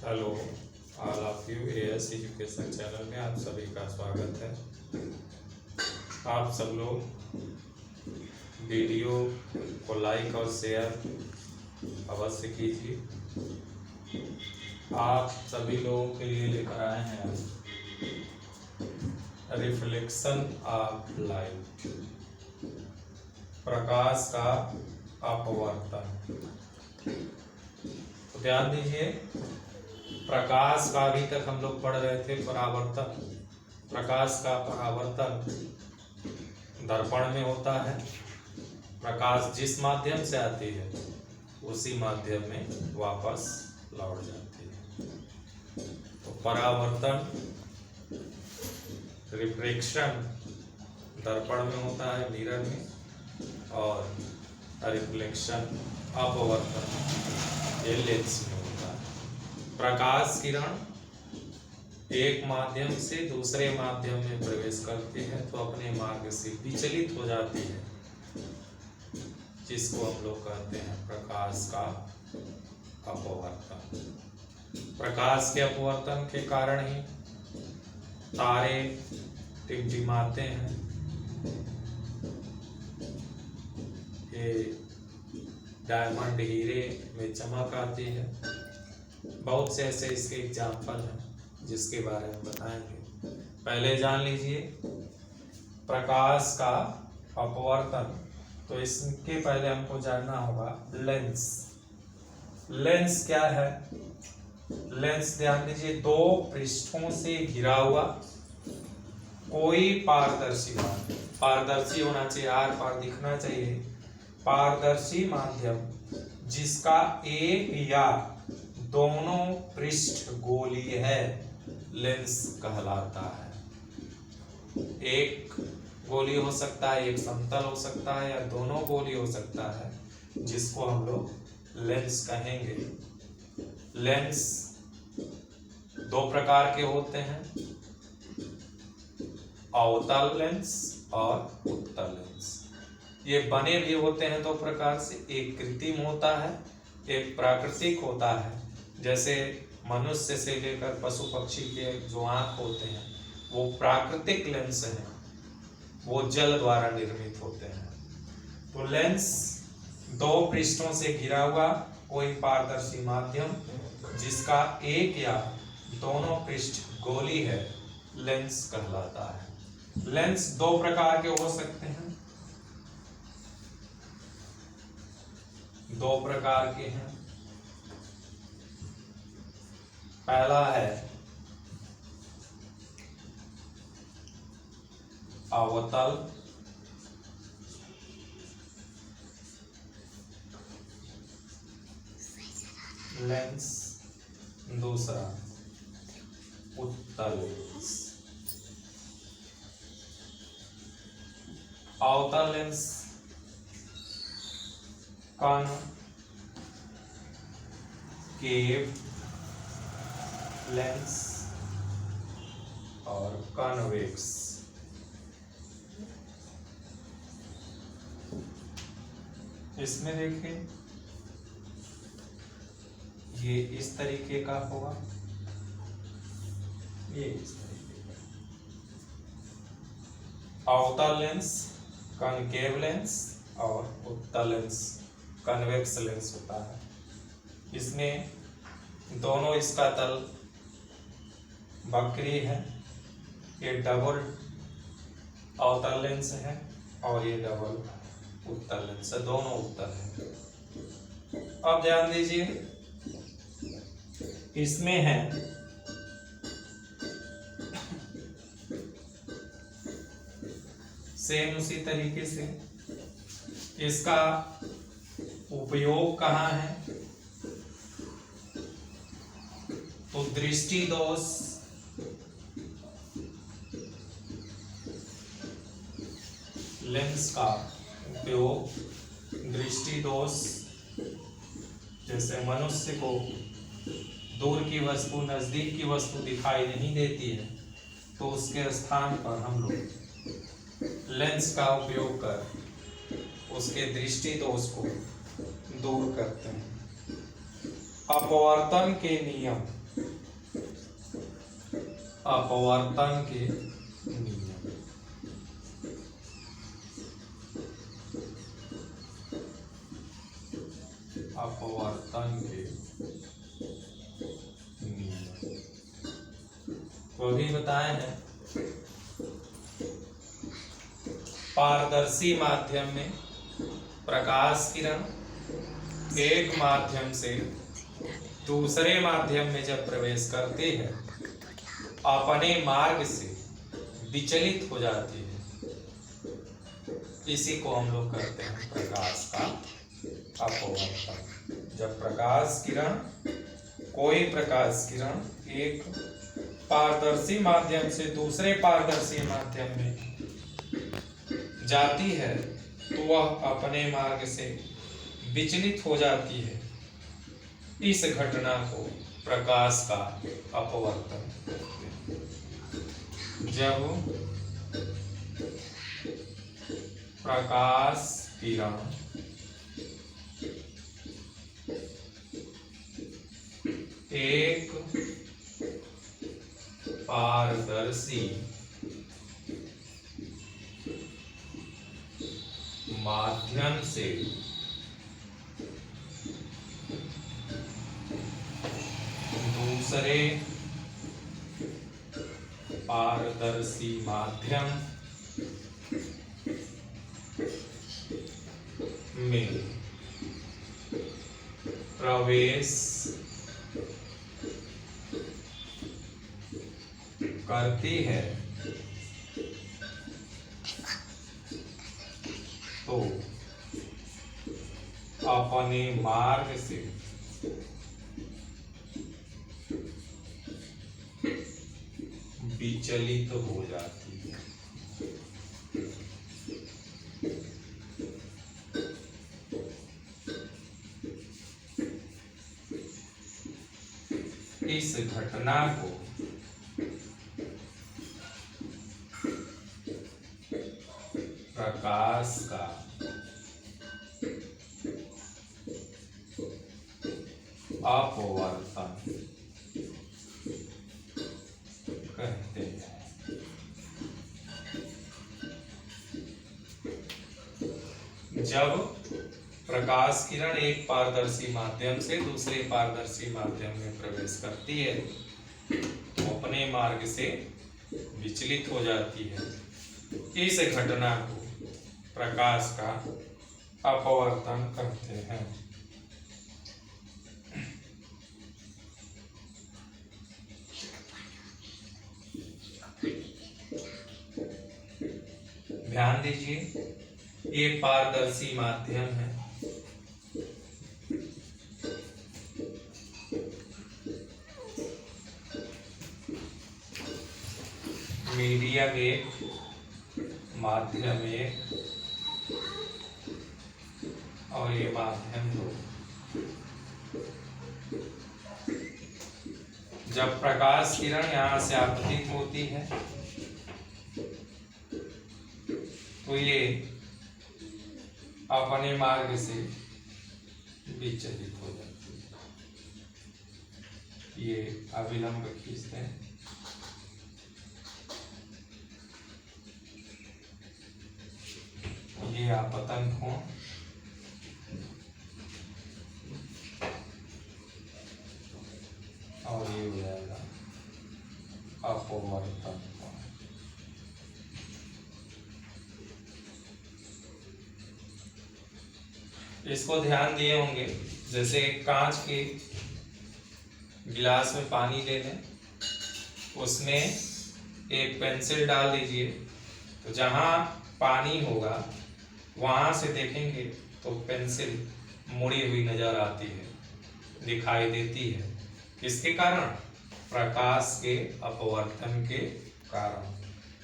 Hello all of you as education channel में आप सभी का स्वागत है। आप सब लोग वीडियो को लाइक और शेयर अवश्य कीजिए। आप सभी लोगों के लिए लेकर आए हैं रिफ्लेक्शन ऑफ लाइट, प्रकाश का अपवर्तन। तो ध्यान दीजिए, प्रकाश का अभी तक हम लोग पढ़ रहे थे परावर्तन। प्रकाश का परावर्तन दर्पण में होता है। प्रकाश जिस माध्यम से आती है उसी माध्यम में वापस लौट जाती है। तो परावर्तन रिफ्लेक्शन दर्पण में होता है, मिरर में, और रिफ्लेक्शन अपवर्तन ये लेंस में होता है। प्रकाश किरण एक माध्यम से दूसरे माध्यम में प्रवेश करती है तो अपने मार्ग से विचलित हो जाती है, जिसको हम लोग कहते हैं प्रकाश का अपवर्तन। प्रकाश के अपवर्तन के कारण ही तारे टिमटिमाते हैं। ये डायमंड हीरे में चमक आती है। बहुत से ऐसे इसके एग्जाम्पल हैं जिसके बारे में बताएंगे। पहले जान लीजिए प्रकाश का अपवर्तन। तो इसके पहले हमको जानना होगा लेंस। लेंस क्या है? लेंस ध्यान दीजिए, दो पृष्ठों से घिरा हुआ कोई पारदर्शी माध्यम, पारदर्शी होना चाहिए, आर पार दिखना चाहिए, पारदर्शी माध्यम जिसका एक या दोनों पृष्ठ गोलीय है, लेंस कहलाता है। एक गोली हो सकता है, एक समतल हो सकता है, या दोनों गोली हो सकता है, जिसको हम लोग लेंस कहेंगे। लेंस दो प्रकार के होते हैं, अवतल लेंस और उत्तल लेंस। ये बने भी होते हैं दो प्रकार से, एक कृत्रिम होता है, एक प्राकृतिक होता है। जैसे मनुष्य से लेकर पशु पक्षी के जो आँख होते हैं वो प्राकृतिक लेंस हैं, वो जल द्वारा निर्मित होते हैं। तो लेंस दो पृष्ठों से घिरा हुआ कोई पारदर्शी माध्यम जिसका एक या दोनों पृष्ठ गोली है, लेंस कहलाता है। लेंस दो प्रकार के हो सकते हैं, दो प्रकार के हैं। पहला है अवतल लेंस, दूसरा उत्तल लेंस। अवतल लेंस कॉनकेव लेंस और कॉन्वेक्स। इसमें देखिए ये इस तरीके का होगा, ये इस तरीके का। अवतल लेंस कॉनकेव लेंस और उत्तल लेंस कॉन्वेक्स लेंस होता है। इसमें दोनों इसका तल वक्री है। ये डबल अवतल लेंस है और ये डबल उत्तल लेंस है, दोनों उत्तल है। अब ध्यान दीजिए, इसमें है सेम उसी तरीके से। इसका उपयोग कहाँ है? तो दृष्टि दोष लेंस का उपयोग दृष्टि दोष, जैसे मनुष्य को दूर की वस्तु नजदीक की वस्तु दिखाई नहीं देती है तो उसके स्थान पर हम लोग लेंस का उपयोग कर उसके दृष्टि दोष को दूर करते हैं। अपवर्तन के नियम अपवर्तन के नियम। अपवर्तन के नियम तो अभी बताए हैं। पारदर्शी माध्यम में प्रकाश किरण एक माध्यम से दूसरे माध्यम में जब प्रवेश करती है अपने मार्ग से विचलित हो जाती है। इसी को हम लोग कहते हैं प्रकाश का अपवर्तन। जब प्रकाश किरण, कोई प्रकाश किरण एक पारदर्शी माध्यम से दूसरे पारदर्शी माध्यम में जाती है तो वह अपने मार्ग से विचलित हो जाती है। इस घटना को प्रकाश का अपवर्तन कहते हैं। जब प्रकाश किरण एक पारदर्शी माध्यम से दूसरे पारदर्शी माध्यम में प्रवेश करती है तो अपने मार्ग से विचलित हो जाती है। इस घटना को प्रकाश का अपवर्तन कहते हैं। जब प्रकाश किरण एक पारदर्शी माध्यम से दूसरे पारदर्शी माध्यम में प्रवेश करती है तो अपने मार्ग से विचलित हो जाती है। इस घटना को प्रकाश का अपवर्तन कहते हैं। ध्यान दीजिए, ये पारदर्शी माध्यम है। मीडियम एक, माध्यम एक और ये माध्यम दो। जब प्रकाश किरण यहाँ से आपतित होती है तो ये अपने मार्ग से विचलित हो जाती है। ये अविलंब खींचते हैं। ये आपतन कोण, और ये हो जाएगा अपवर्तन कोण। इसको ध्यान दिए होंगे, जैसे कांच के गिलास में पानी ले लें, उसमें एक पेंसिल डाल दीजिए, तो जहां पानी होगा वहां से देखेंगे तो पेंसिल मुड़ी हुई नजर आती है, दिखाई देती है। किसके कारण? प्रकाश के अपवर्तन के कारण।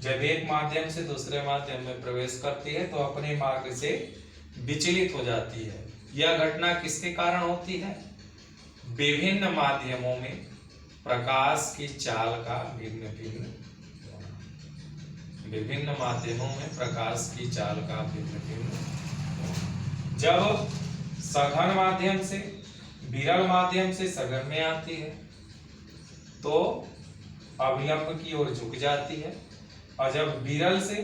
जब एक माध्यम से दूसरे माध्यम में प्रवेश करती है तो अपने मार्ग से विचलित हो जाती है। यह घटना किसके कारण होती है? विभिन्न माध्यमों में प्रकाश की चाल का भिन्न भिन्न, विभिन्न माध्यमों में प्रकाश की चाल का भिन्न भिन्न। जब सघन माध्यम से विरल माध्यम से सघन में आती है तो अभिलंब की ओर झुक जाती है, और जब विरल से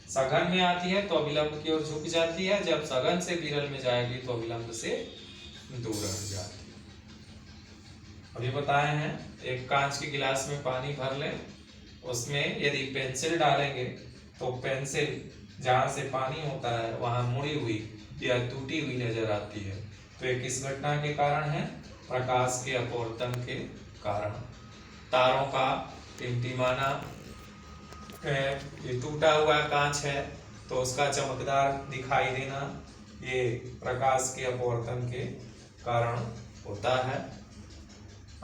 सघन में आती है तो अभिलंब की ओर झुक जाती है, जब सघन से विरल में जाएगी तो अभिलंब से दूर हट जाती है। अभी बताए हैं, एक कांच के गिलास में पानी भर लें, उसमें यदि पेंसिल डालेंगे तो पेंसिल जहाँ से पानी होता है वहां मुड़ी हुई या टूटी हुई नजर आती है। तो ये किस घटना के कारण है? प्रकाश के अपवर्तन के कारण। तारों का टिमटिमाना, ये टूटा हुआ कांच है तो उसका चमकदार दिखाई देना, ये प्रकाश के अपवर्तन के कारण होता है।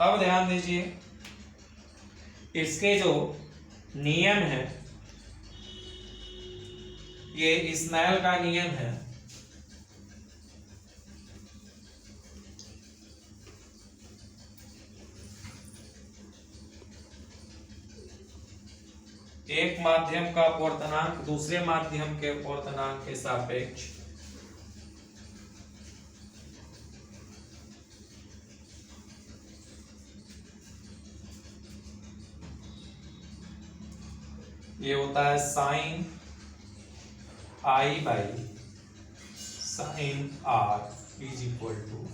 अब ध्यान दीजिए, इसके जो नियम है, ये स्नेल का नियम है। एक माध्यम का अपवर्तनांक दूसरे माध्यम के अपवर्तनांक के सापेक्ष ये होता है sine i by sine r is equal to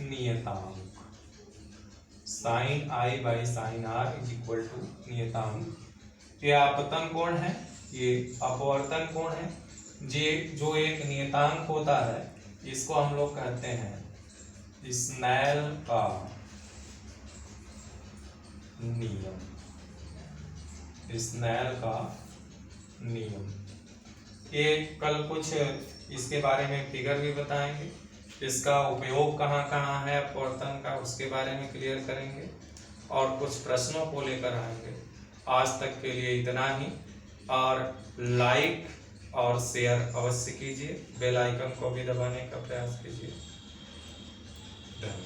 नियतांक। Sine i by sine r is equal to नियतांक। ये आपतन कोण है, ये अपवर्तन कोण है। ये जो एक नियतांक होता है इसको हम लोग कहते हैं स्नेल का नियम। स्नेल का नियम, ये कल कुछ इसके बारे में फिगर भी बताएंगे, इसका उपयोग कहाँ कहाँ है अपवर्तन का उसके बारे में क्लियर करेंगे, और कुछ प्रश्नों को लेकर आएंगे। आज तक के लिए इतना ही, और लाइक और शेयर अवश्य कीजिए, बेल आइकन को भी दबाने का प्रयास कीजिए। धन्यवाद।